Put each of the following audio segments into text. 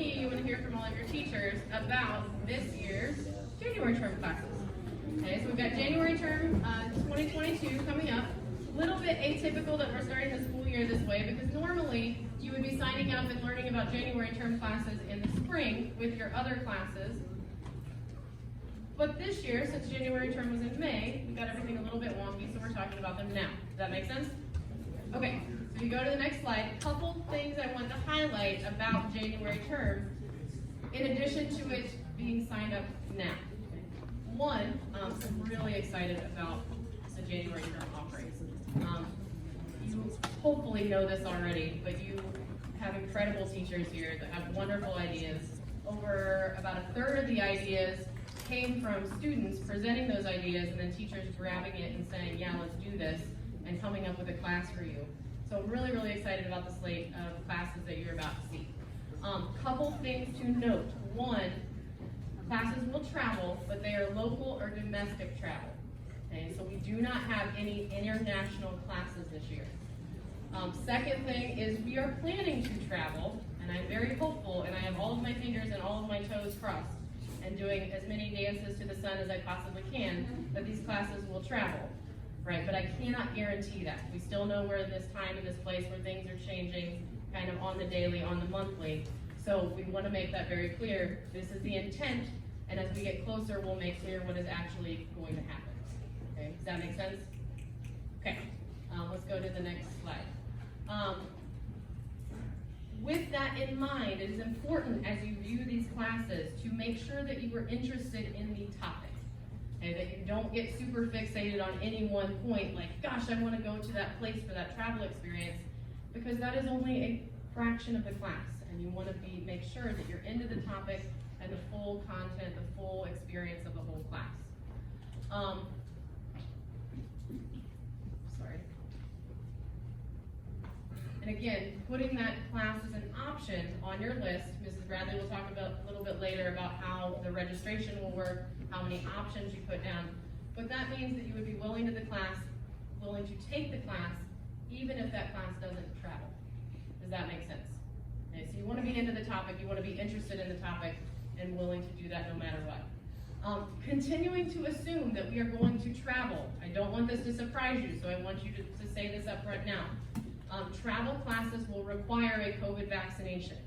me, you want to hear from all of your teachers about this year's January term classes. Okay, so we've got January term 2022 coming up. A little bit atypical that we're starting the school year this way, because normally you would be signing up and learning about January term classes in the spring with your other classes. But this year, since January term was in May, we've got everything a little bit wonky, so we're talking about them now. Does that make sense? Okay, so if you go to the next slide, a couple things I want to highlight about January term, in addition to it being signed up now. One, I'm really excited about the January term offerings. You hopefully know this already, but you have incredible teachers here that have wonderful ideas. Over about a third of the ideas came from students presenting those ideas and then teachers grabbing it and saying, yeah, let's do this, and coming up with a class for you. So I'm really, really excited about the slate of classes that you're about to see. Couple things to note. One, classes will travel, but they are local or domestic travel. Okay, so we do not have any international classes this year. Second thing is we are planning to travel, and I'm very hopeful, and I have all of my fingers and all of my toes crossed, and doing as many dances to the sun as I possibly can, that these classes will travel, right? But I cannot guarantee that. We still know we're in this time and this place where things are changing kind of on the daily, on the monthly. So we want to make that very clear. This is the intent, and as we get closer, we'll make clear what is actually going to happen. Okay, does that make sense? Okay, let's go to the next slide. With that in mind, it is important as you view these classes to make sure that you are interested in the topic. Okay, that you don't get super fixated on any one point, like, gosh, I want to go to that place for that travel experience, because that is only a fraction of the class, and you want to make sure that you're into the topic and the full content, the full experience of the whole class. Sorry. And again, putting that class as an option on your list, Mrs. Bradley will talk about a little bit later about how the registration will work, how many options you put down. But that means that you would be willing to take the class, even if that class doesn't travel. Does that make sense? Okay, so you want to be into the topic, you want to be interested in the topic, and willing to do that no matter what. Continuing to assume that we are going to travel. I don't want this to surprise you, so I want you to say this up front now. Travel classes will require a COVID vaccination.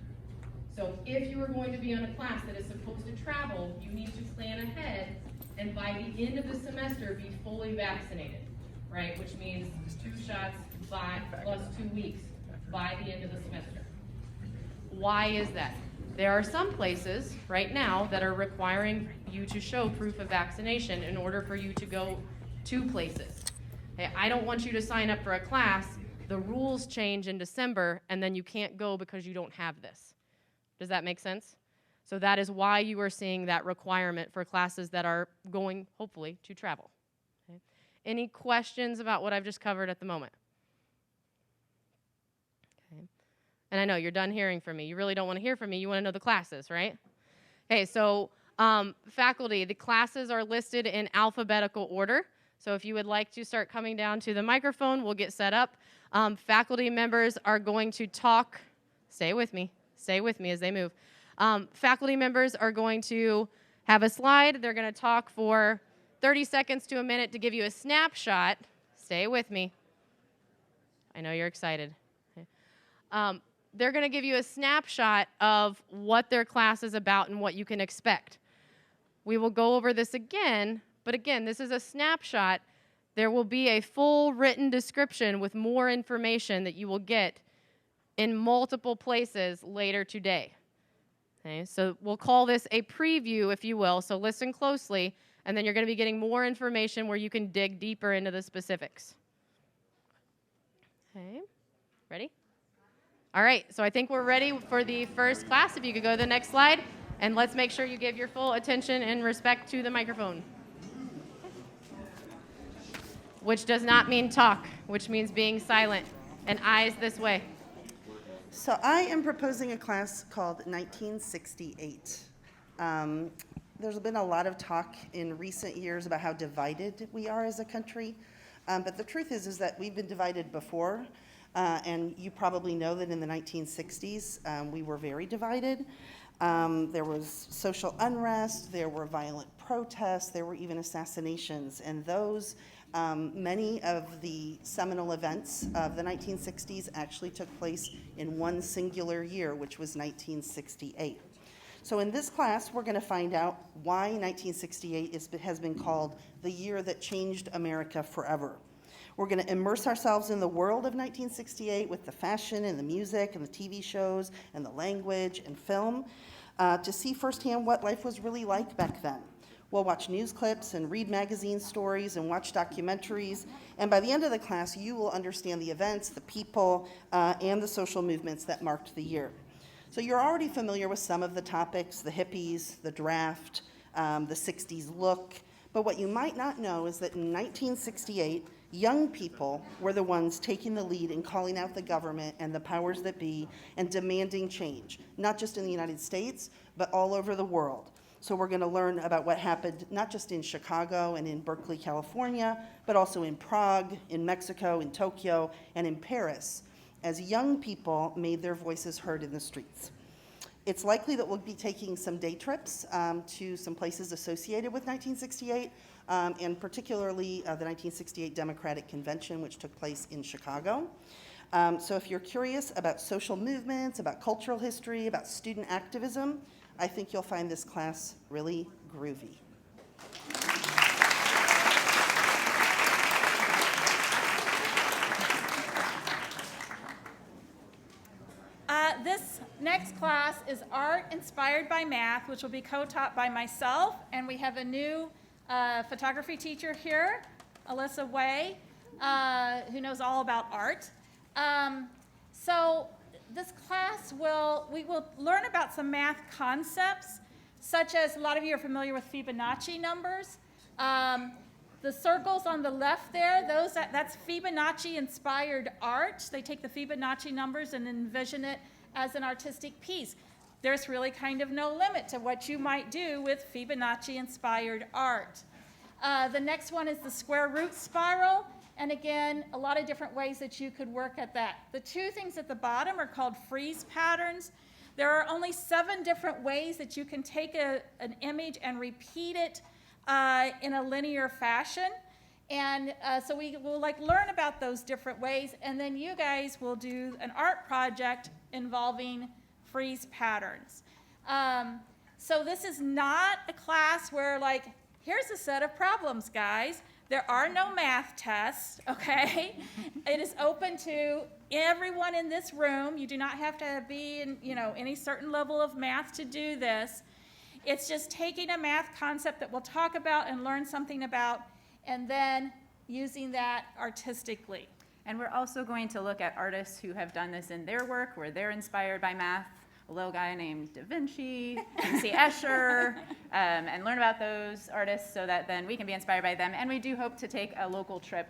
So if you are going to be on a class that is supposed to travel, you need to plan ahead, and by the end of the semester, be fully vaccinated, right? Which means 2 shots plus 2 weeks by the end of the semester. Why is that? There are some places right now that are requiring you to show proof of vaccination in order for you to go to places. Okay, I don't want you to sign up for a class, the rules change in December, and then you can't go because you don't have this. Does that make sense? So that is why you are seeing that requirement for classes that are going, hopefully, to travel. Okay. Any questions about what I've just covered at the moment? Okay. And I know you're done hearing from me. You really don't want to hear from me. You want to know the classes, right? Okay, so faculty, the classes are listed in alphabetical order. So if you would like to start coming down to the microphone, we'll get set up. Faculty members are going to talk. Stay with me as they move. Faculty members are going to have a slide. They're going to talk for 30 seconds to a minute to give you a snapshot. Stay with me. I know you're excited. Okay. They're going to give you a snapshot of what their class is about and what you can expect. We will go over this again, but again, this is a snapshot. There will be a full written description with more information that you will get in multiple places later today. Okay, so we'll call this a preview, if you will, so listen closely, and then you're going to be getting more information where you can dig deeper into the specifics. Okay, ready? All right, so I think we're ready for the first class. If you could go to the next slide, and let's make sure you give your full attention and respect to the microphone. Which does not mean talk, which means being silent, and eyes this way. So I am proposing a class called 1968. There's been a lot of talk in recent years about how divided we are as a country, but the truth is that we've been divided before. And you probably know that in the 1960s, we were very divided. There was social unrest, there were violent protests, there were even assassinations. And those, many of the seminal events of the 1960s actually took place in one singular year, which was 1968. So in this class, we're going to find out why 1968 has been called the year that changed America forever. We're going to immerse ourselves in the world of 1968 with the fashion and the music and the TV shows and the language and film to see firsthand what life was really like back then. We'll watch news clips and read magazine stories and watch documentaries. And by the end of the class, you will understand the events, the people, and the social movements that marked the year. So you're already familiar with some of the topics, the hippies, the draft, the 60s look. But what you might not know is that in 1968, young people were the ones taking the lead in calling out the government and the powers that be and demanding change, not just in the United States, but all over the world. So we're going to learn about what happened not just in Chicago and in Berkeley, California, but also in Prague, in Mexico, in Tokyo, and in Paris, as young people made their voices heard in the streets. It's likely that we'll be taking some day trips to some places associated with 1968, and particularly the 1968 Democratic Convention, which took place in Chicago. So if you're curious about social movements, about cultural history, about student activism, I think you'll find this class really groovy. This next class is Art Inspired by Math, which will be co-taught by myself, and we have a new photography teacher here, Alyssa Way, who knows all about art. So this class we will learn about some math concepts, such as a lot of you are familiar with Fibonacci numbers. The circles on the left there, that's Fibonacci-inspired art. They take the Fibonacci numbers and envision it as an artistic piece. There's really kind of no limit to what you might do with Fibonacci-inspired art. The next one is the square root spiral, and again, a lot of different ways that you could work at that. The two things at the bottom are called freeze patterns. There are only 7 different ways that you can take an image and repeat it in a linear fashion. And so we will learn about those different ways, and then you guys will do an art project involving freeze patterns. So this is not a class where here's a set of problems, guys. There are no math tests, okay? It is open to everyone in this room. You do not have to be in any certain level of math to do this. It's just taking a math concept that we'll talk about and learn something about, and then using that artistically. And we're also going to look at artists who have done this in their work, where they're inspired by math. A little guy named Da Vinci, C. Escher, and learn about those artists so that then we can be inspired by them. And we do hope to take a local trip,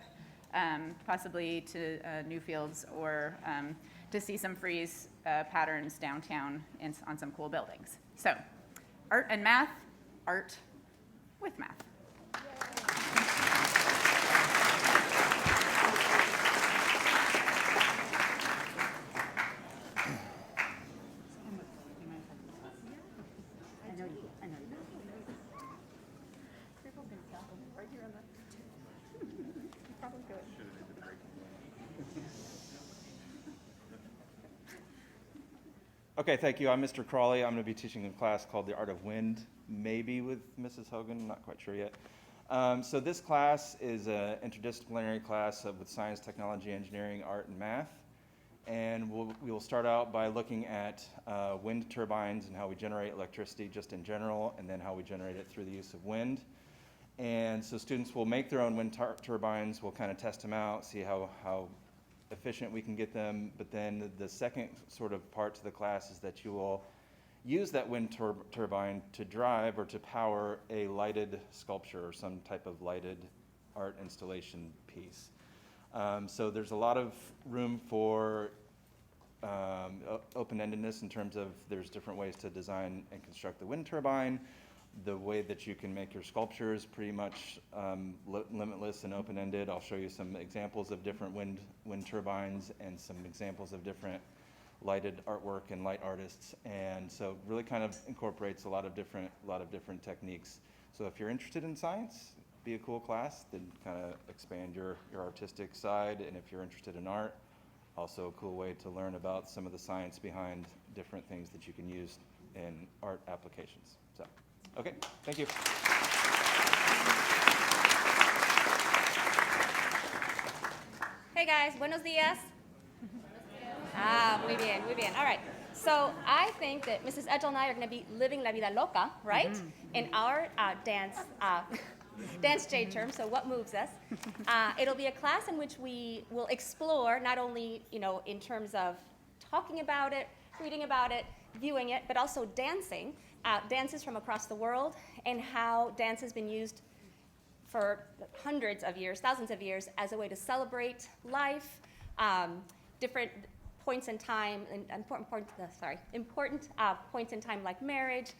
possibly to Newfields, or to see some freeze patterns downtown on some cool buildings. So, art and math, art with math. Okay, thank you. I'm Mr. Crawley. I'm going to be teaching a class called The Art of Wind, maybe with Mrs. Hogan, I'm not quite sure yet. So this class is an interdisciplinary class with science, technology, engineering, art, and math. And we will start out by looking at wind turbines and how we generate electricity just in general, and then how we generate it through the use of wind. And so students will make their own wind turbines. We'll kind of test them out, see how efficient we can get them. But then the second sort of part to the class is that you will use that wind turbine to drive or to power a lighted sculpture or some type of lighted art installation piece. So there's a lot of room for open-endedness in terms of there's different ways to design and construct the wind turbine, The way that you can make your sculpture is pretty much limitless and open-ended. I'll show you some examples of different wind turbines and some examples of different lighted artwork and light artists, and so really kind of incorporates a lot of different techniques. So if you're interested in science, be a cool class, then kind of expand your artistic side, and if you're interested in art, also a cool way to learn about some of the science behind different things that you can use in art applications. So, okay, thank you. Hey guys, buenos dias. Muy bien, muy bien. All right. So I think that Mrs. Edgel and I are going to be living la vida loca, right? In our dance J term. So what moves us? It'll be a class in which we will explore not only, in terms of talking about it, reading about it, viewing it, but also dancing, dances from across the world, and how dance has been used for hundreds of years, thousands of years, as a way to celebrate life, different points in time, and important points in time like marriage,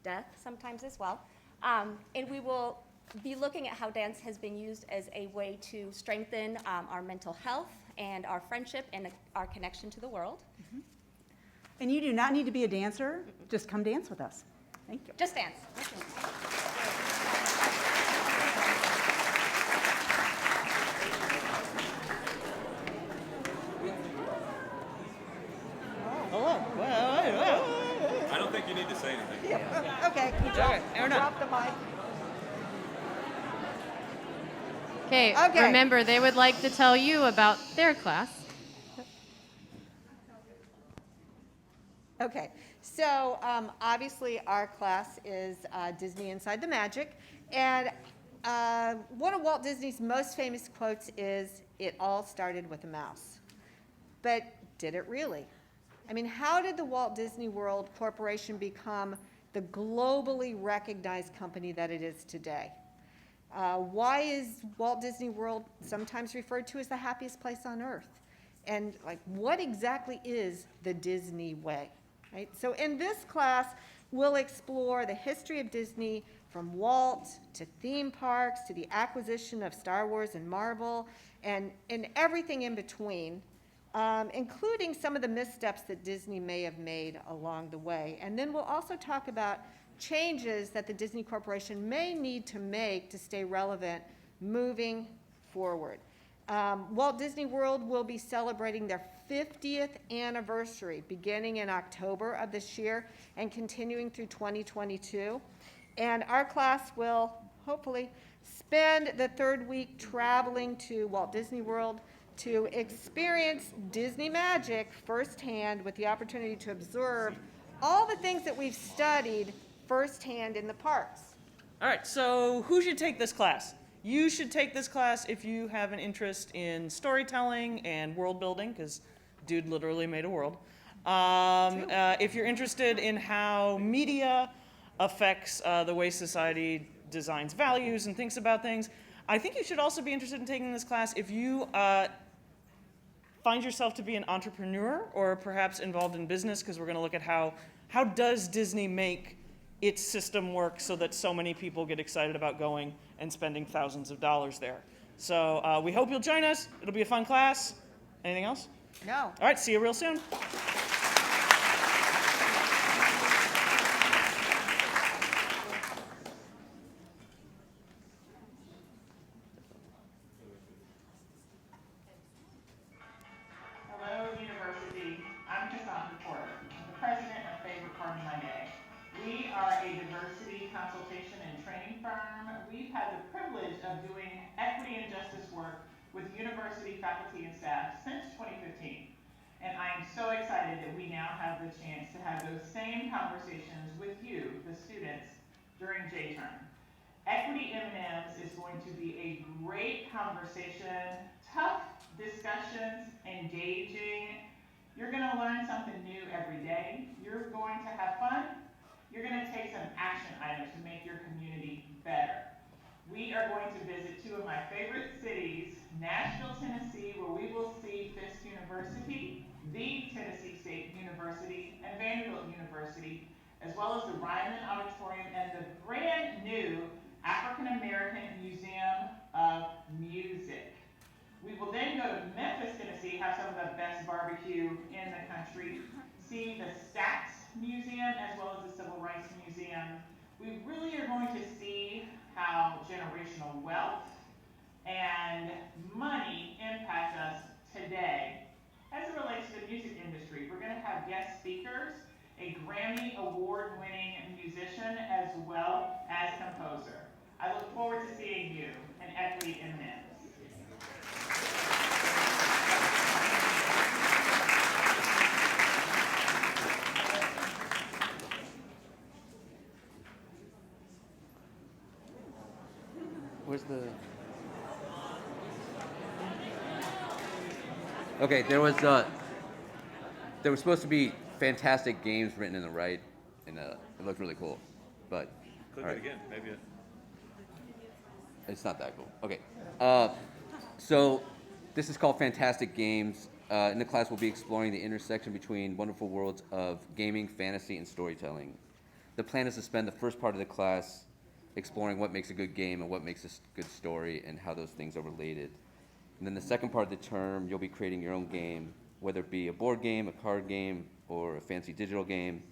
death sometimes as well. And we will be looking at how dance has been used as a way to strengthen our mental health and our friendship and our connection to the world. And you do not need to be a dancer. Just come dance with us. Thank you. Just dance. I don't think you need to say anything. Okay. Drop the mic. Okay, Okay. remember, they would like to tell you about their class. Okay, so obviously our class is Disney Inside the Magic, and one of Walt Disney's most famous quotes is, "It all started with a mouse." But did it really? I mean, how did the Walt Disney World Corporation become the globally recognized company that it is today? Why is Walt Disney World sometimes referred to as the happiest place on earth? And what exactly is the Disney way? Right? So in this class, we'll explore the history of Disney from Walt to theme parks to the acquisition of Star Wars and Marvel and everything in between, including some of the missteps that Disney may have made along the way. And then we'll also talk about changes that the Disney Corporation may need to make to stay relevant moving forward. Walt Disney World will be celebrating their 50th anniversary beginning in October of this year and continuing through 2022. And our class will hopefully spend the third week traveling to Walt Disney World to experience Disney magic firsthand with the opportunity to observe all the things that we've studied firsthand in the parks. All right, so who should take this class? You should take this class if you have an interest in storytelling and world building, because dude literally made a world. If you're interested in how media affects the way society designs values and thinks about things, I think you should also be interested in taking this class if you find yourself to be an entrepreneur or perhaps involved in business, because we're going to look at how does Disney make its system work so that so many people get excited about going and spending thousands of dollars there. So we hope you'll join us. It'll be a fun class. Anything else? No. All right, see you real soon. Hello, University. I'm Cassandra Porter, the president of Favorite Part of My Day. We are a diversity consultation and training firm. We've had the privilege of doing equity and justice work with university faculty and staff since 2015. And I am so excited that we now have the chance to have those same conversations with you, the students, during J-term. Equity M&Ms is going to be a great conversation, tough discussions, engaging. You're going to learn something new every day. You're going to have fun. You're going to take some action items to make your community better. We are going to visit two of my favorite cities, Nashville, Tennessee, where we will see Fisk University, the Tennessee State University, and Vanderbilt University, as well as the Ryman Auditorium and the brand new African American Museum of Music. We will then go to Memphis, Tennessee, have some of the best barbecue in the country, see the Stax Museum as well as the Civil Rights Museum. We really are going to see how generational wealth and money impact us today. As it relates to the music industry, we're going to have guest speakers, a Grammy award-winning musician as well as composer. I look forward to seeing you in Equity in Memphis. Where's the... Okay, there was supposed to be fantastic games written in the right, and it looked really cool, but Click all it right. again, maybe it. It's not that cool. Okay, so this is called Fantastic Games. In the class, we'll be exploring the intersection between wonderful worlds of gaming, fantasy, and storytelling. The plan is to spend the first part of the class exploring what makes a good game and what makes a good story and how those things are related. And then the second part of the term, you'll be creating your own game, whether it be a board game, a card game, or a fancy digital game,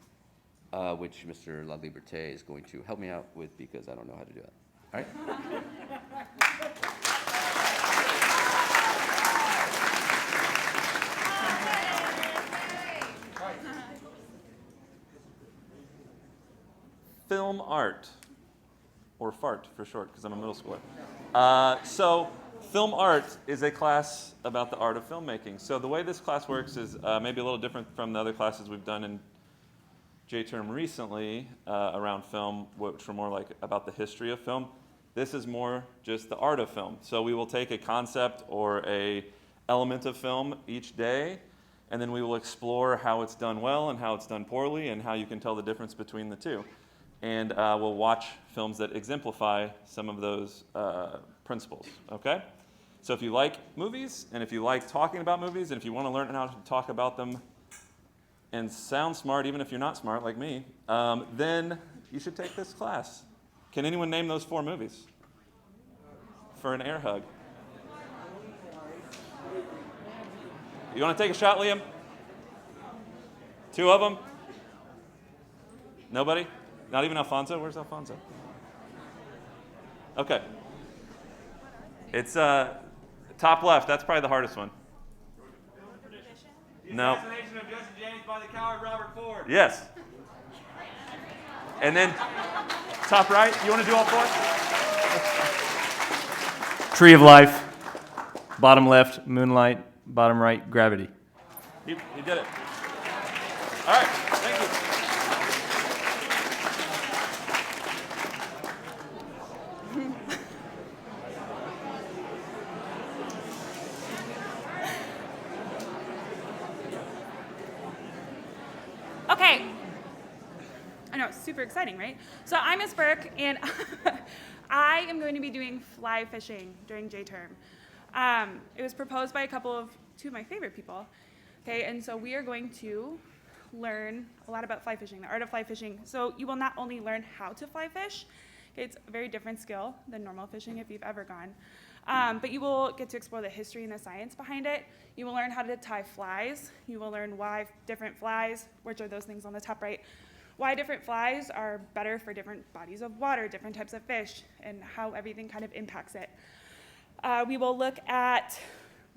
which Mr. La Liberté is going to help me out with because I don't know how to do it. All right? Film art, or FART for short, because I'm a middle schooler. So film art is a class about the art of filmmaking. So the way this class works is maybe a little different from the other classes we've done in J-term recently around film, which were more like about the history of film. This is more just the art of film. So we will take a concept or a element of film each day, and then we will explore how it's done well and how it's done poorly and how you can tell the difference between the two. And we'll watch films that exemplify some of those principles, okay? So if you like movies, and if you like talking about movies, and if you want to learn how to talk about them and sound smart, even if you're not smart like me, then you should take this class. Can anyone name those 4 movies for an air hug? You want to take a shot, Liam? 2 of them? Nobody? Not even Alfonso? Where's Alfonso? Okay. It's top left. That's probably the hardest one. No. Assassination of Jesse James by the coward Robert Ford. Yes. And then top right. You want to do all 4? Tree of Life. Bottom left, Moonlight. Bottom right, Gravity. You did it. All right. Thank you. Okay. I know, it's super exciting, right? So I'm Miss Burke, and I am going to be doing fly fishing during J-term. It was proposed by two of my favorite people. Okay, and so we are going to learn a lot about fly fishing, the art of fly fishing. So you will not only learn how to fly fish, okay, it's a very different skill than normal fishing if you've ever gone, but you will get to explore the history and the science behind it. You will learn how to tie flies. You will learn why different flies, which are those things on the top right, why different flies are better for different bodies of water, different types of fish, and how everything kind of impacts it. We will look at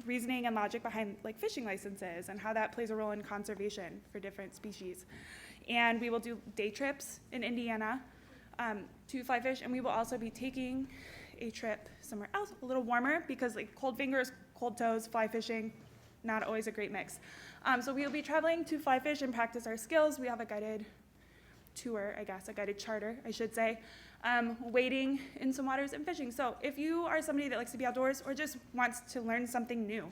reasoning and logic behind like fishing licenses and how that plays a role in conservation for different species. And we will do day trips in Indiana to fly fish, and we will also be taking a trip somewhere else, a little warmer, because like cold fingers, cold toes, fly fishing, not always a great mix. So we will be traveling to fly fish and practice our skills. We have a guided tour, I guess, a guided charter, I should say, wading in some waters and fishing. So if you are somebody that likes to be outdoors or just wants to learn something new,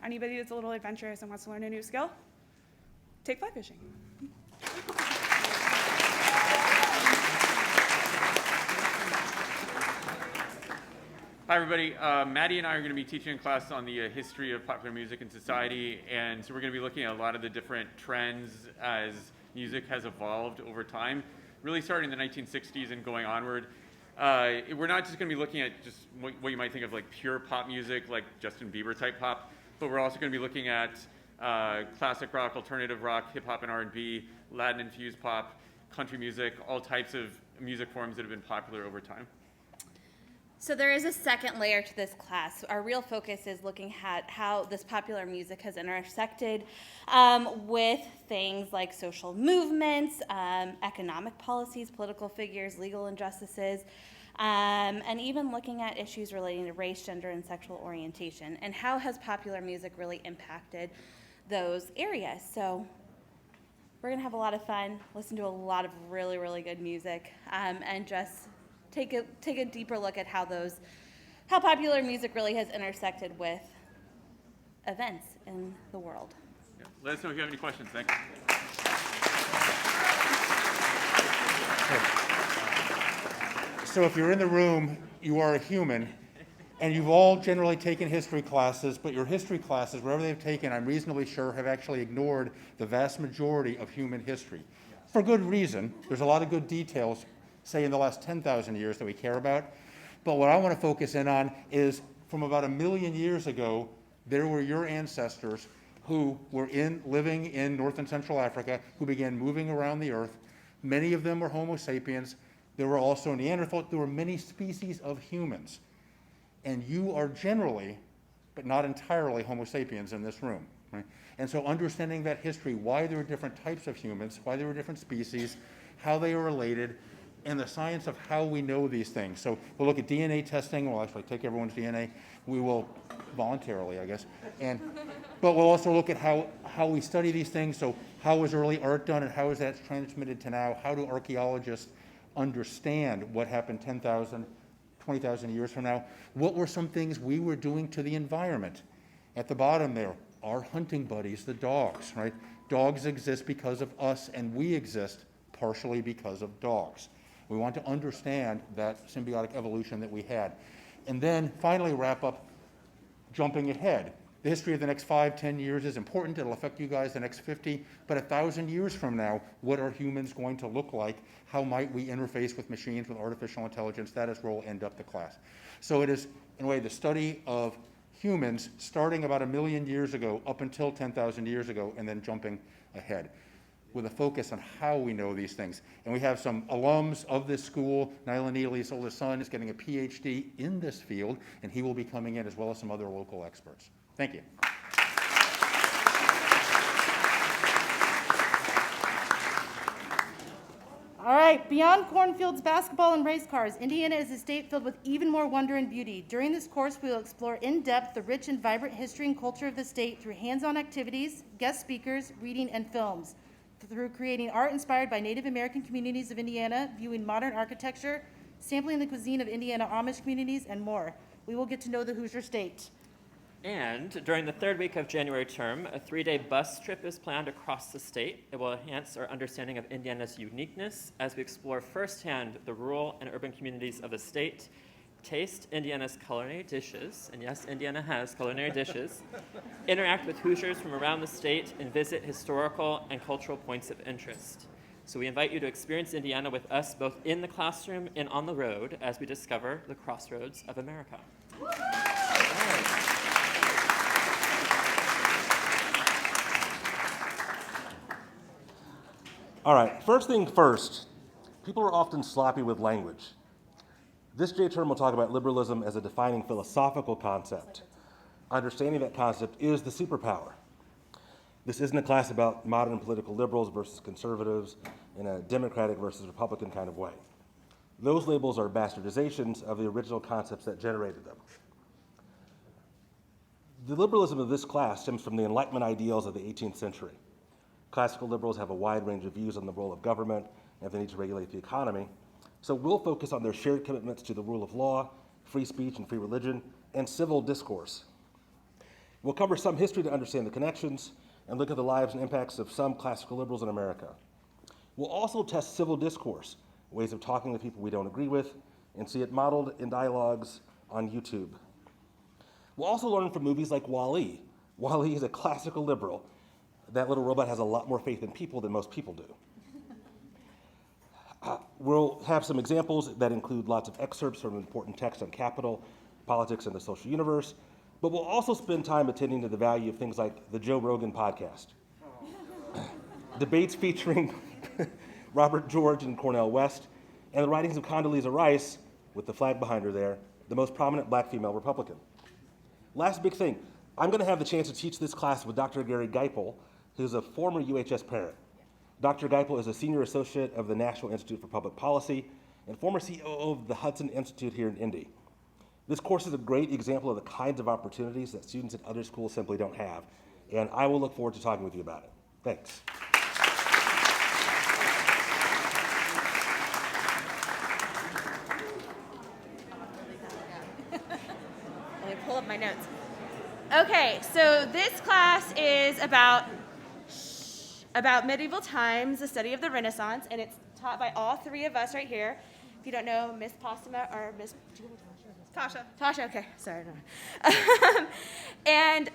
anybody that's a little adventurous and wants to learn a new skill, take fly fishing. Hi, everybody. Maddie and I are going to be teaching a class on the history of popular music and society, and so we're going to be looking at a lot of the different trends as music has evolved over time, really starting in the 1960s and going onward. We're not just going to be looking at just what you might think of like pure pop music, like Justin Bieber type pop, but we're also going to be looking at classic rock, alternative rock, hip hop and R&B, Latin infused pop, country music, all types of music forms that have been popular over time. So there is a second layer to this class. Our real focus is looking at how this popular music has intersected with things like social movements, economic policies, political figures, legal injustices, and even looking at issues relating to race, gender, and sexual orientation, and how has popular music really impacted those areas. So we're gonna have a lot of fun, listen to a lot of really, really good music, and just take a deeper look at how popular music really has intersected with events in the world. Yeah. Let us know if you have any questions. Thanks. So if you're in the room, you are a human, and you've all generally taken history classes, but your history classes, wherever they've taken, I'm reasonably sure, have actually ignored the vast majority of human history. For good reason. There's a lot of good details, say in the last 10,000 years, that we care about. But what I want to focus in on is from about 1 million years ago, there were your ancestors who were living in North and Central Africa, who began moving around the earth. Many of them were Homo sapiens. There were also Neanderthals. There were many species of humans. And you are generally, but not entirely, Homo sapiens in this room. Right? And so understanding that history, why there were different types of humans, why there were different species, how they are related, and the science of how we know these things. So we'll look at DNA testing. We'll actually take everyone's DNA. We will voluntarily, I guess. But we'll also look at how we study these things. So how was early art done, and how is that transmitted to now? How do archaeologists understand what happened 10,000, 20,000 years from now? What were some things we were doing to the environment? At the bottom there, our hunting buddies, the dogs, right? Dogs exist because of us, and we exist partially because of dogs. We want to understand that symbiotic evolution that we had. And then finally wrap up jumping ahead. The history of the next 5, 10 years is important. It'll affect you guys the next 50. But 1,000 years from now, what are humans going to look like? How might we interface with machines, with artificial intelligence? That is where we'll end up the class. So it is, in a way, the study of humans starting about 1 million years ago up until 10,000 years ago, and then jumping ahead, with a focus on how we know these things. And we have some alums of this school. Nyla Neely's oldest son is getting a PhD in this field, and he will be coming in, as well as some other local experts. Thank you. All right, beyond cornfields, basketball, and race cars, Indiana is a state filled with even more wonder and beauty. During this course, we will explore in depth the rich and vibrant history and culture of the state through hands-on activities, guest speakers, reading, and films. Through creating art inspired by Native American communities of Indiana, viewing modern architecture, sampling the cuisine of Indiana Amish communities, and more. We will get to know the Hoosier State. And during the third week of January term, a 3-day bus trip is planned across the state. It will enhance our understanding of Indiana's uniqueness as we explore firsthand the rural and urban communities of the state, taste Indiana's culinary dishes, and yes, Indiana has culinary dishes, interact with Hoosiers from around the state, and visit historical and cultural points of interest. So we invite you to experience Indiana with us both in the classroom and on the road as we discover the crossroads of America. All right, first thing first, people are often sloppy with language. This J term will talk about liberalism as a defining philosophical concept. Understanding that concept is the superpower. This isn't a class about modern political liberals versus conservatives in a Democratic versus Republican kind of way. Those labels are bastardizations of the original concepts that generated them. The liberalism of this class stems from the Enlightenment ideals of the 18th century. Classical liberals have a wide range of views on the role of government and the need to regulate the economy. So we'll focus on their shared commitments to the rule of law, free speech and free religion, and civil discourse. We'll cover some history to understand the connections and look at the lives and impacts of some classical liberals in America. We'll also test civil discourse, ways of talking to people we don't agree with, and see it modeled in dialogues on YouTube. We'll also learn from movies like WALL-E. WALL-E is a classical liberal. that little robot has a lot more faith in people than most people do. We'll have some examples that include lots of excerpts from important texts on capital, politics, and the social universe, but we'll also spend time attending to the value of things like the Joe Rogan podcast, debates featuring Robert George and Cornel West, and the writings of Condoleezza Rice, with the flag behind her there, the most prominent black female Republican. Last big thing, I'm going to have the chance to teach this class with Dr. Gary Geipel, who's a former UHS parent. Dr. Geipel is a senior associate of the National Institute for Public Policy and former COO of the Hudson Institute here in Indy. This course is a great example of the kinds of opportunities that students at other schools simply don't have, and I will look forward to talking with you about it. Thanks. Let me pull up my notes. Okay, so this class is about medieval times, the study of the Renaissance, and it's taught by all three of us right here. If you don't know, Miss Postuma or Miss Tasha. Tasha, okay, sorry. No. And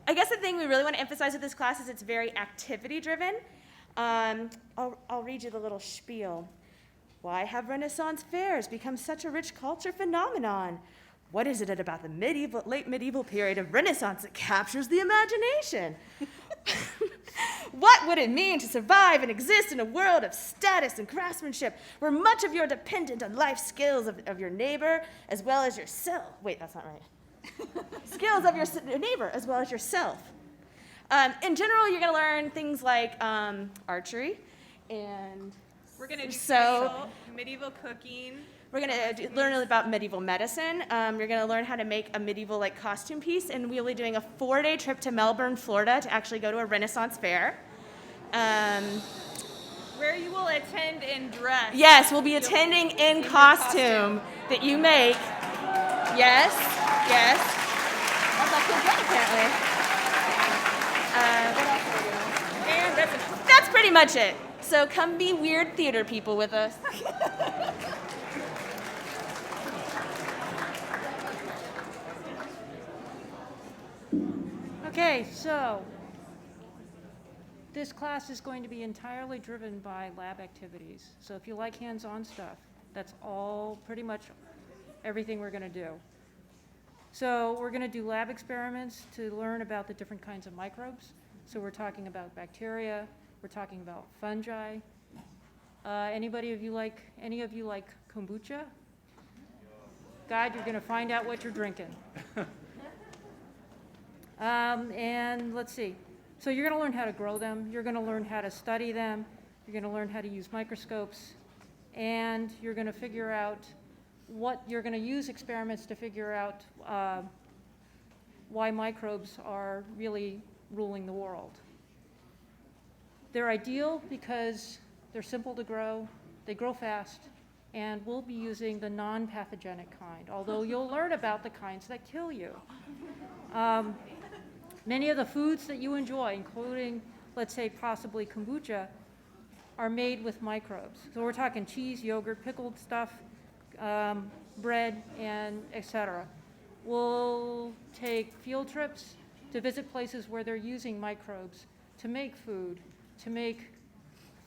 I guess the thing we really want to emphasize with this class is it's very activity-driven. I'll read you the little spiel. Why have Renaissance fairs become such a rich culture phenomenon? What is it about the late medieval period of Renaissance that captures the imagination? What would it mean to survive and exist in a world of status and craftsmanship where much of you are dependent on life skills of your neighbor as well as yourself? Wait, that's not right. Skills of your neighbor as well as yourself. In general, you're going to learn things like archery and We're going to do so medieval cooking. we're going to learn about medieval medicine. You're going to learn how to make a medieval costume piece, and we'll be doing a 4-day trip to Melbourne, Florida to actually go to a Renaissance fair. Where you will attend in dress. Yes, we'll be attending in costume that you make. Yes, yes. That's actually good, apparently. What else are we doing? And that's pretty much it. So come be weird theater people with us. Okay, so this class is going to be entirely driven by lab activities. So if you like hands-on stuff, that's all pretty much everything we're going to do. So we're going to do lab experiments to learn about the different kinds of microbes. So we're talking about bacteria, we're talking about fungi. Any of you like kombucha? God, you're going to find out what you're drinking. And let's see. So you're going to learn how to grow them. You're going to learn how to study them. You're going to learn how to use microscopes. And you're going to figure out you're going to use experiments to figure out why microbes are really ruling the world. They're ideal because they're simple to grow, they grow fast, and we'll be using the non-pathogenic kind, although you'll learn about the kinds that kill you. Many of the foods that you enjoy, including, let's say, possibly kombucha, are made with microbes. So we're talking cheese, yogurt, pickled stuff, bread, and etc. We'll take field trips to visit places where they're using microbes to make food, to make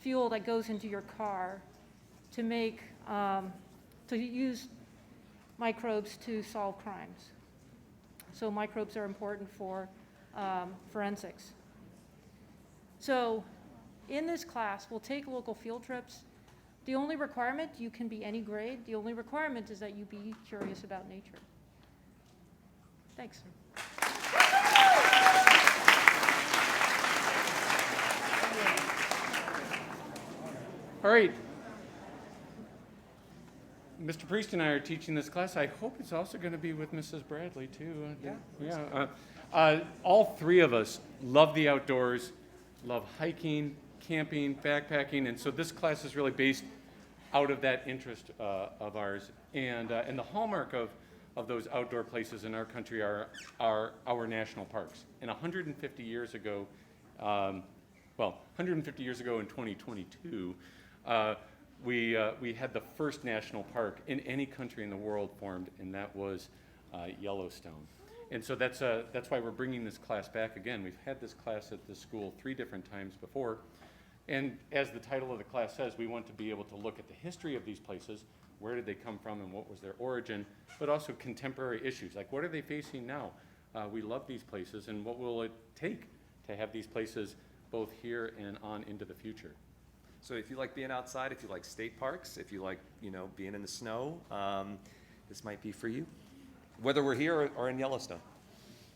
fuel that goes into your car, to use microbes to solve crimes. So microbes are important for forensics. So in this class, we'll take local field trips. The only requirement, you can be any grade, the only requirement is that you be curious about nature. Thanks. All right. Mr. Priest and I are teaching this class. I hope it's also going to be with Mrs. Bradley, too. Yeah. All three of us love the outdoors, love hiking, camping, backpacking, and so this class is really based out of that interest of ours. And the hallmark of those outdoor places in our country are our national parks. And 150 years ago, 150 years ago in 2022, we had the first national park in any country in the world formed, and that was Yellowstone. And so that's why we're bringing this class back again. We've had this class at this school 3 different times before. And as the title of the class says, we want to be able to look at the history of these places, where did they come from and what was their origin, but also contemporary issues, like what are they facing now? We love these places, and what will it take to have these places both here and on into the future? So if you like being outside, if you like state parks, if you like, being in the snow, this might be for you, whether we're here or in Yellowstone.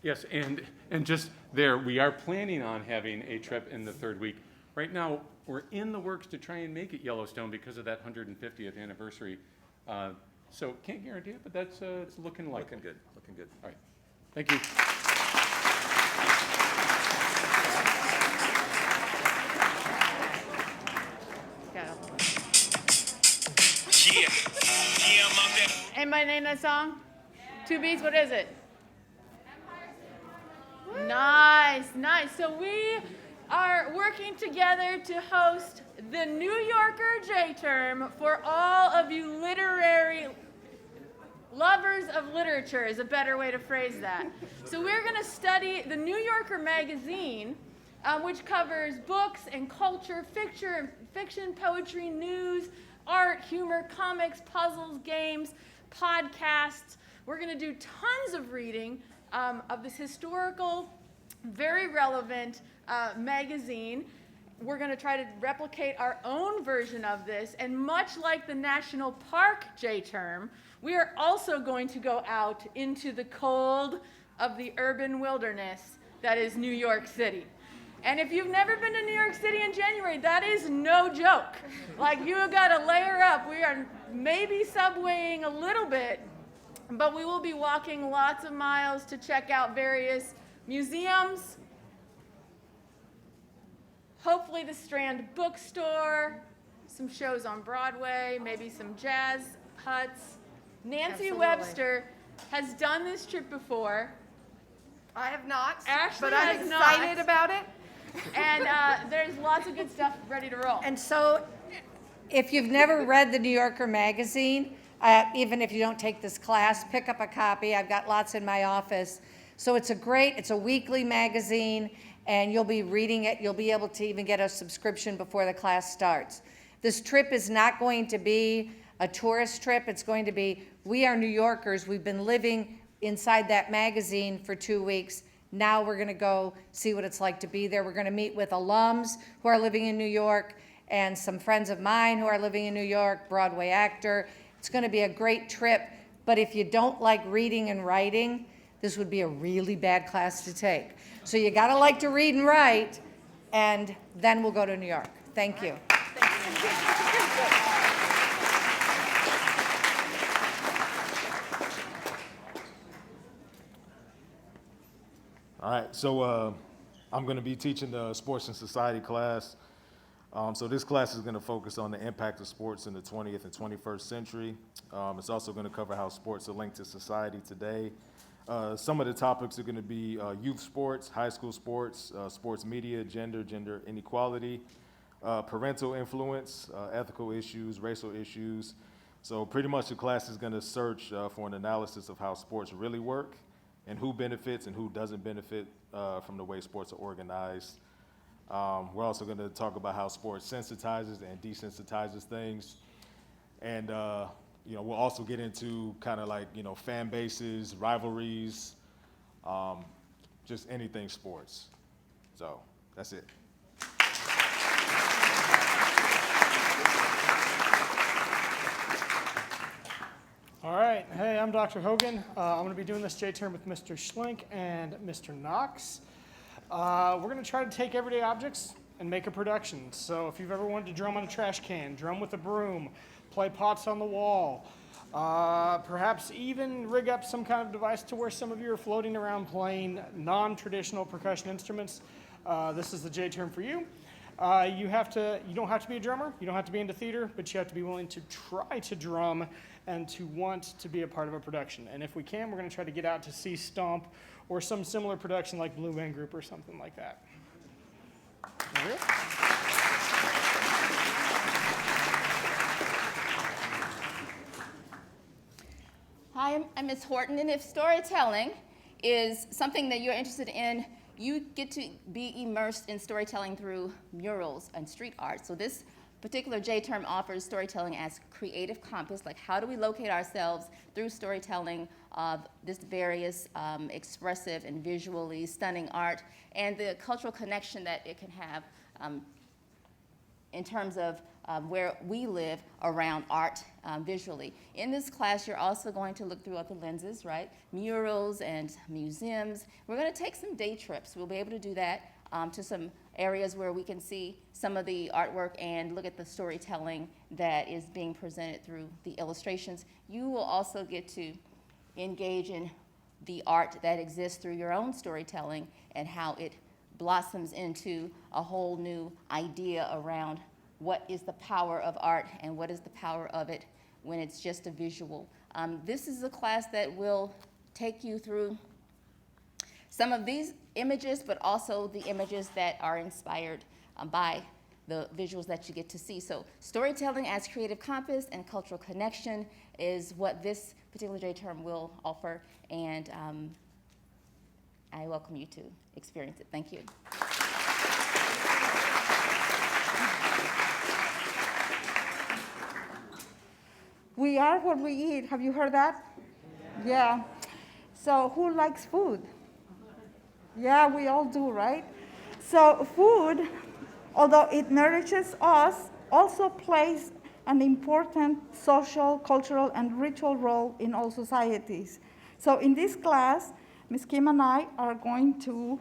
Yes, and just there, we are planning on having a trip in the 3rd week. Right now, we're in the works to try and make it Yellowstone because of that 150th anniversary. So can't guarantee it, but that's it's looking like Looking good, looking good. All right, thank you. Anybody name that song? 2 Beats, what is it? Nice, nice. So we are working together to host the New Yorker J-Term for all of you literary lovers of literature is a better way to phrase that. So we're going to study the New Yorker magazine, which covers books and culture, fiction, poetry, news, art, humor, comics, puzzles, games, podcasts. We're going to do tons of reading of this historical, very relevant magazine. We're going to try to replicate our own version of this, and much like the National Park J-Term, we are also going to go out into the cold of the urban wilderness that is New York City. And if you've never been to New York City in January, that is no joke. Like, you have got to layer up. We are maybe subwaying a little bit, but we will be walking lots of miles to check out various museums, hopefully the Strand Bookstore, some shows on Broadway, maybe some jazz huts. Nancy Absolutely. Webster has done this trip before. I have not, Ashley but I'm has excited not. about it. And there's lots of good stuff ready to roll. And so, if you've never read the New Yorker magazine, even if you don't take this class, pick up a copy. I've got lots in my office. So it's a weekly magazine, and you'll be reading it. You'll be able to even get a subscription before the class starts. This trip is not going to be a tourist trip. It's going to be, we are New Yorkers. We've been living inside that magazine for 2 weeks. Now we're going to go see what it's like to be there. We're going to meet with alums who are living in New York and some friends of mine who are living in New York, Broadway actor. It's going to be a great trip, but if you don't like reading and writing, this would be a really bad class to take. So you got to like to read and write, and then we'll go to New York. Thank you. All right, so I'm going to be teaching the sports and society class. So this class is going to focus on the impact of sports in the 20th and 21st century. It's also going to cover how sports are linked to society today. Some of the topics are going to be youth sports, high school sports, sports media, gender inequality, parental influence, ethical issues, racial issues. So pretty much the class is going to search for an analysis of how sports really work and who benefits and who doesn't benefit from the way sports are organized. We're also going to talk about how sports sensitizes and desensitizes things. And we'll also get into kind of like, fan bases, rivalries, just anything sports. So that's it. All right. Hey, I'm Dr. Hogan. I'm going to be doing this J-term with Mr. Schlink and Mr. Knox. We're going to try to take everyday objects and make a production. So if you've ever wanted to drum on a trash can, drum with a broom, play pots on the wall, perhaps even rig up some kind of device to where some of you are floating around playing non-traditional percussion instruments, this is the J-term for you. You don't have to be a drummer, you don't have to be into theater, but you have to be willing to try to drum and to want to be a part of a production. And if we can, we're going to try to get out to see Stomp or some similar production like Blue Man Group or something like that. Hi, I'm Ms. Horton, and if storytelling is something that you're interested in, you get to be immersed in storytelling through murals and street art. So this particular J term offers storytelling as creative compass, like how do we locate ourselves through storytelling of this various expressive and visually stunning art, and the cultural connection that it can have in terms of where we live around art visually. In this class, you're also going to look through other lenses, right? Murals and museums. We're going to take some day trips. We'll be able to do that to some areas where we can see some of the artwork and look at the storytelling that is being presented through the illustrations. You will also get to engage in the art that exists through your own storytelling and how it blossoms into a whole new idea around what is the power of art and what is the power of it when it's just a visual. This is a class that will take you through some of these images, but also the images that are inspired by the visuals that you get to see. So storytelling as creative compass and cultural connection is what this particular J term will offer, and I welcome you to experience it. Thank you. We are what we eat. Have you heard that? Yeah. So who likes food? Yeah, we all do, right? So food, although it nourishes us, also plays an important social, cultural, and ritual role in all societies. So in this class, Ms. Kim and I are going to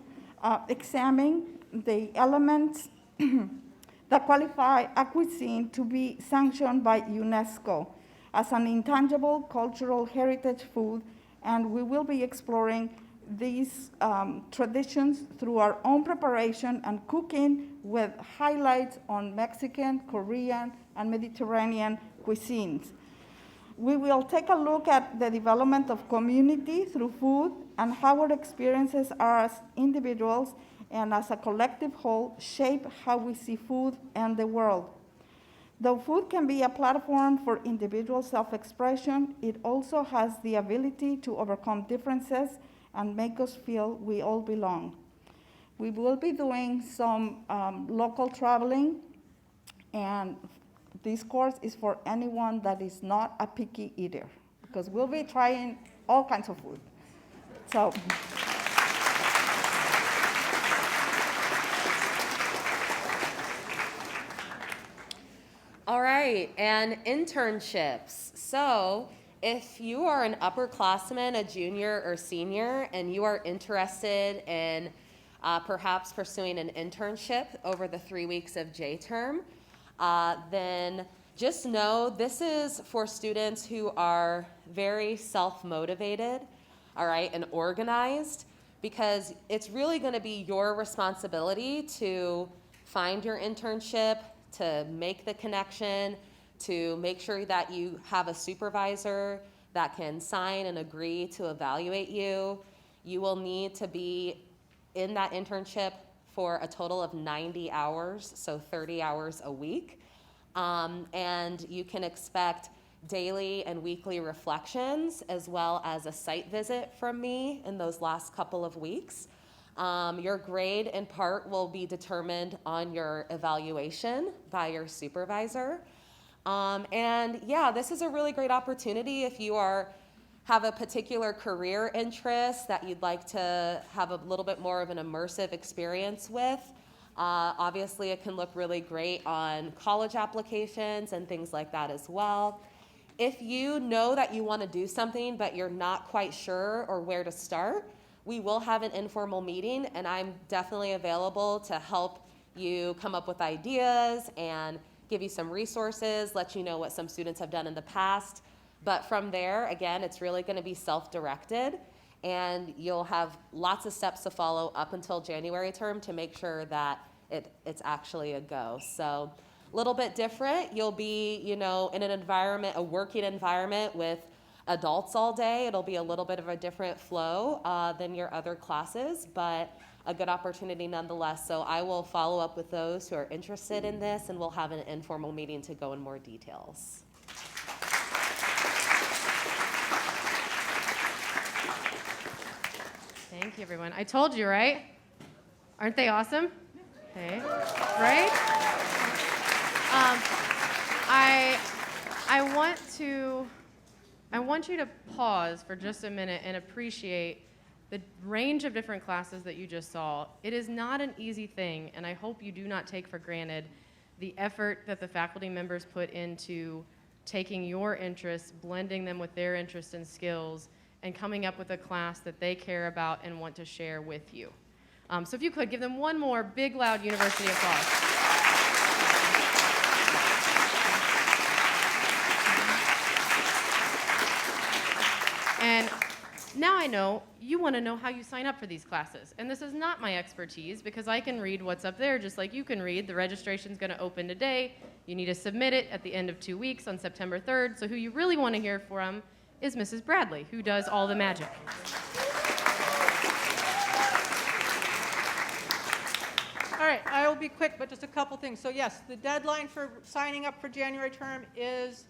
examine the elements that qualify a cuisine to be sanctioned by UNESCO as an intangible cultural heritage food, and we will be exploring these traditions through our own preparation and cooking, with highlights on Mexican, Korean, and Mediterranean cuisines. We will take a look at the development of community through food and how our experiences as individuals and as a collective whole shape how we see food and the world. Though food can be a platform for individual self-expression, it also has the ability to overcome differences and make us feel we all belong. We will be doing some local traveling, and this course is for anyone that is not a picky eater, because we'll be trying all kinds of food. So. All right, and internships. So if you are an upperclassman, a junior or senior, and you are interested in perhaps pursuing an internship over the 3 weeks of J-term, then just know this is for students who are very self-motivated, all right, and organized, because it's really going to be your responsibility to find your internship, to make the connection, to make sure that you have a supervisor that can sign and agree to evaluate you. You will need to be in that internship for a total of 90 hours, so 30 hours a week. And you can expect daily and weekly reflections, as well as a site visit from me in those last couple of weeks. Your grade in part will be determined on your evaluation by your supervisor. And yeah, this is a really great opportunity if you have a particular career interest that you'd like to have a little bit more of an immersive experience with. Obviously, it can look really great on college applications and things like that as well. If you know that you want to do something, but you're not quite sure or where to start, we will have an informal meeting, and I'm definitely available to help you come up with ideas and give you some resources, let you know what some students have done in the past. But from there, again, it's really going to be self-directed, and you'll have lots of steps to follow up until January term to make sure that it's actually a go. So a little bit different. You'll be, in an environment, a working environment with adults all day. It'll be a little bit of a different flow than your other classes, but a good opportunity nonetheless. So I will follow up with those who are interested in this, and we'll have an informal meeting to go in more details. Thank you, everyone. I told you, right? Aren't they awesome? Okay, right? I want you to pause for just a minute and appreciate the range of different classes that you just saw. It is not an easy thing, and I hope you do not take for granted the effort that the faculty members put into taking your interests, blending them with their interests and skills, and coming up with a class that they care about and want to share with you. So if you could, give them one more big, loud university applause. And now I know you want to know how you sign up for these classes. And this is not my expertise because I can read what's up there just like you can read. The registration's going to open today. You need to submit it at the end of 2 weeks on September 3rd. So who you really want to hear from is Mrs. Bradley, who does all the magic. All right, I will be quick, but just a couple things. So yes, the deadline for signing up for January term is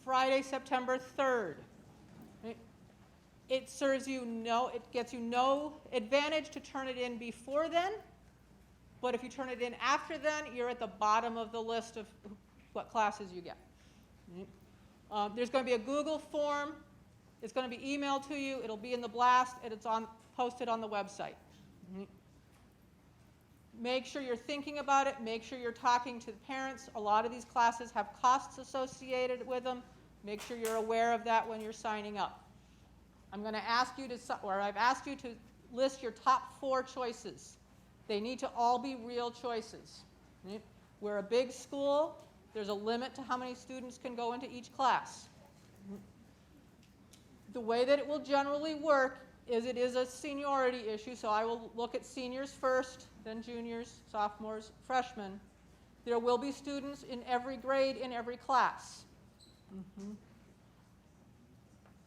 Friday, September 3rd. It serves you it gets you no advantage to turn it in before then, but if you turn it in after then, you're at the bottom of the list of what classes you get. There's going to be a Google form. It's going to be emailed to you. It'll be in the blast, and it's posted on the website. Make sure you're thinking about it. Make sure you're talking to the parents. A lot of these classes have costs associated with them. Make sure you're aware of that when you're signing up. I'm going to ask you to, or I've asked you to list your top 4 choices. They need to all be real choices. We're a big school. There's a limit to how many students can go into each class. The way that it will generally work is it is a seniority issue, so I will look at seniors first, then juniors, sophomores, freshmen. There will be students in every grade in every class.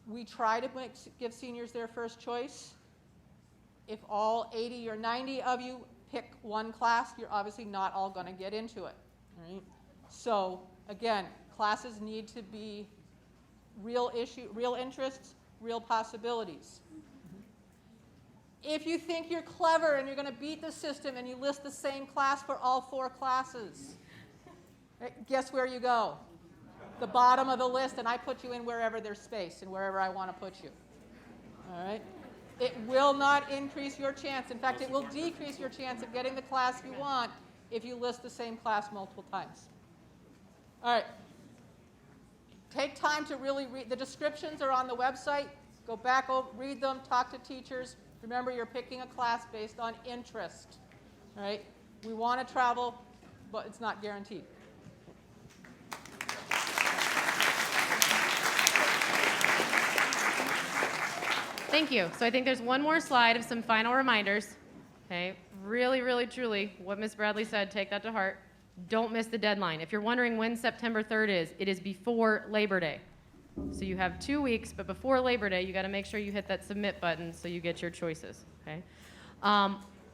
We try to give seniors their first choice. If all 80 or 90 of you pick one class, you're obviously not all going to get into it. Right? So again, classes need to be real interests, real possibilities. If you think you're clever and you're going to beat the system and you list the same class for all 4 classes, guess where you go? The bottom of the list, and I put you in wherever there's space and wherever I want to put you. All right? It will not increase your chance. In fact, it will decrease your chance of getting the class you want if you list the same class multiple times. All right. Take time to really read. The descriptions are on the website. Go back, read them, talk to teachers. Remember, you're picking a class based on interest. All right? We want to travel, but it's not guaranteed. Thank you. So I think there's one more slide of some final reminders. Okay, really, really, truly, what Ms. Bradley said, take that to heart. Don't miss the deadline. If you're wondering when September 3rd is, it is before Labor Day. So you have 2 weeks, but before Labor Day, you got to make sure you hit that submit button so you get your choices. Okay.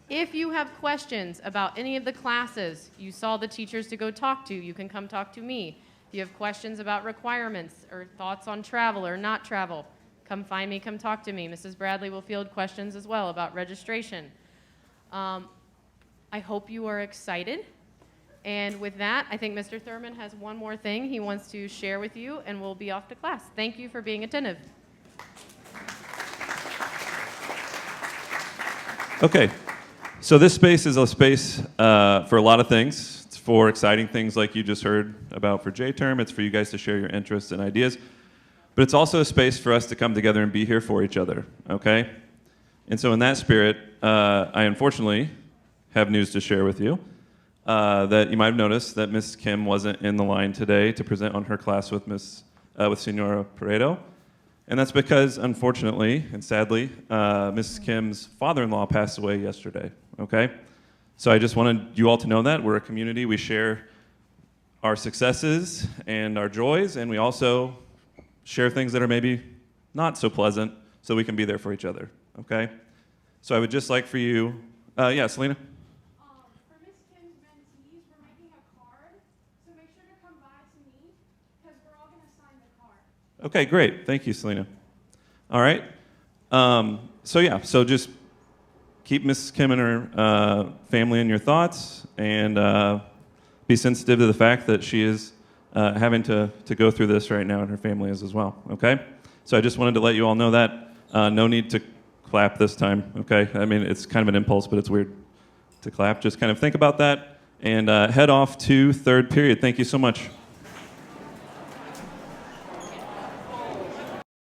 If you have questions about any of the classes, you saw the teachers to go talk to, you can come talk to me. If you have questions about requirements or thoughts on travel or not travel, come find me, come talk to me. Mrs. Bradley will field questions as well about registration. I hope you are excited. And with that, I think Mr. Thurman has one more thing he wants to share with you, and we'll be off to class. Thank you for being attentive. Okay, so this space is a space for a lot of things. It's for exciting things like you just heard about for J-term. It's for you guys to share your interests and ideas. But it's also a space for us to come together and be here for each other, okay? And so in that spirit, I unfortunately have news to share with you. That you might have noticed that Ms. Kim wasn't in the line today to present on her class with Senora Pareto. And that's because, unfortunately and sadly, Ms. Kim's father-in-law passed away yesterday, okay? So I just wanted you all to know that. We're a community. We share our successes and our joys, and we also share things that are maybe not so pleasant so we can be there for each other, okay? So I would just like for you, yeah, Selena? For Miss Kim's mentees, we're making a card, so make sure to come by to me, because we're all going to sign the card. Okay, great. Thank you, Selena. All right. So yeah, so just keep Mrs. Kim and her family in your thoughts, and be sensitive to the fact that she is having to go through this right now, and her family is as well, okay? So I just wanted to let you all know that. No need to clap this time, okay? I mean, it's kind of an impulse, but it's weird to clap. Just kind of think about that, and head off to third period. Thank you so much.